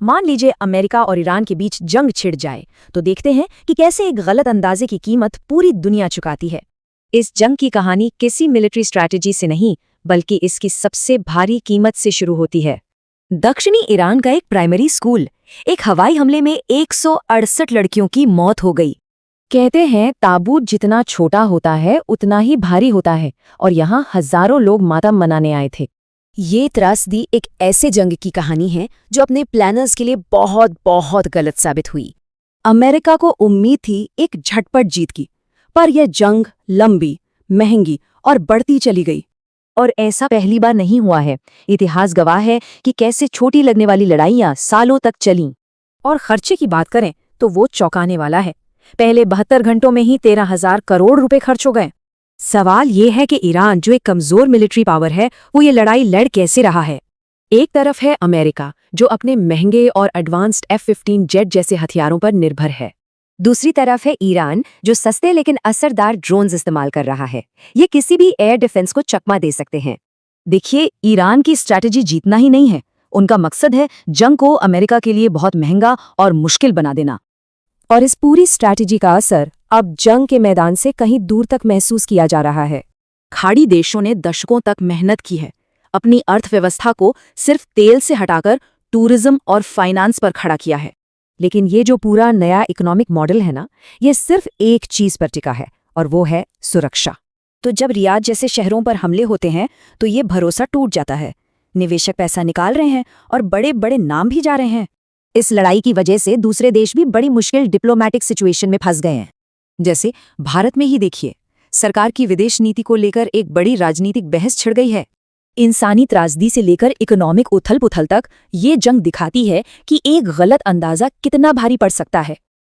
मान लीजिए अमेरिका और ईरान के बीच जंग छिड़ जाए तो देखते हैं कि कैसे एक गलत अंदाजे की कीमत पूरी दुनिया चुकाती है। इस जंग की कहानी किसी मिलिट्री स्ट्रैटेजी से नहीं बल्कि इसकी सबसे भारी कीमत से शुरू होती है। दक्षिणी ईरान का एक प्राइमरी स्कूल, एक हवाई हमले में 168 लड़कियों की मौत हो गई। कहते हैं ताबूत जितना छोटा होता है उतना ही भारी होता है, और यहाँ हजारों लोग मातम मनाने आए थे। ये त्रासदी एक ऐसे जंग की कहानी है जो अपने प्लानर्स के लिए बहुत बहुत गलत साबित हुई। अमेरिका को उम्मीद थी एक झटपट जीत की, पर यह जंग लंबी, महंगी और बढ़ती चली गई। और ऐसा पहली बार नहीं हुआ है। इतिहास गवाह है कि कैसे छोटी लगने वाली लड़ाइयां सालों तक चलीं। और खर्चे की बात करें तो वो चौंकाने वाला है। पहले 72 घंटों में ही 13,000 करोड़ रुपए खर्च हो गए। सवाल ये है कि ईरान, जो एक कमजोर मिलिट्री पावर है, वो ये लड़ाई लड़ कैसे रहा है। एक तरफ है अमेरिका, जो अपने महंगे और एडवांस्ड F-15 जेट जैसे हथियारों पर निर्भर है। दूसरी तरफ है ईरान, जो सस्ते लेकिन असरदार ड्रोन्स इस्तेमाल कर रहा है। ये किसी भी एयर डिफेंस को चकमा दे सकते हैं। देखिए, ईरान की स्ट्रैटेजी जीतना ही नहीं है, उनका मकसद है जंग को अमेरिका के लिए बहुत महंगा और मुश्किल बना देना। और इस पूरी स्ट्रैटेजी का असर अब जंग के मैदान से कहीं दूर तक महसूस किया जा रहा है। खाड़ी देशों ने दशकों तक मेहनत की है, अपनी अर्थव्यवस्था को सिर्फ तेल से हटाकर टूरिज्म और फाइनेंस पर खड़ा किया है। लेकिन ये जो पूरा नया इकोनॉमिक मॉडल है ना, ये सिर्फ एक चीज पर टिका है, और वो है सुरक्षा। तो जब रियाद जैसे शहरों पर हमले होते हैं तो ये भरोसा टूट जाता है। निवेशक पैसा निकाल रहे हैं और बड़े बड़े नाम भी जा रहे हैं। इस लड़ाई की वजह से दूसरे देश भी बड़ी मुश्किल डिप्लोमैटिक सिचुएशन में फंस गए हैं। जैसे भारत में ही देखिए, सरकार की विदेश नीति को लेकर एक बड़ी राजनीतिक बहस छिड़ गई है। इंसानी त्रासदी से लेकर इकोनॉमिक उथल-पुथल तक ये जंग दिखाती है कि एक गलत अंदाजा कितना भारी पड़ सकता है।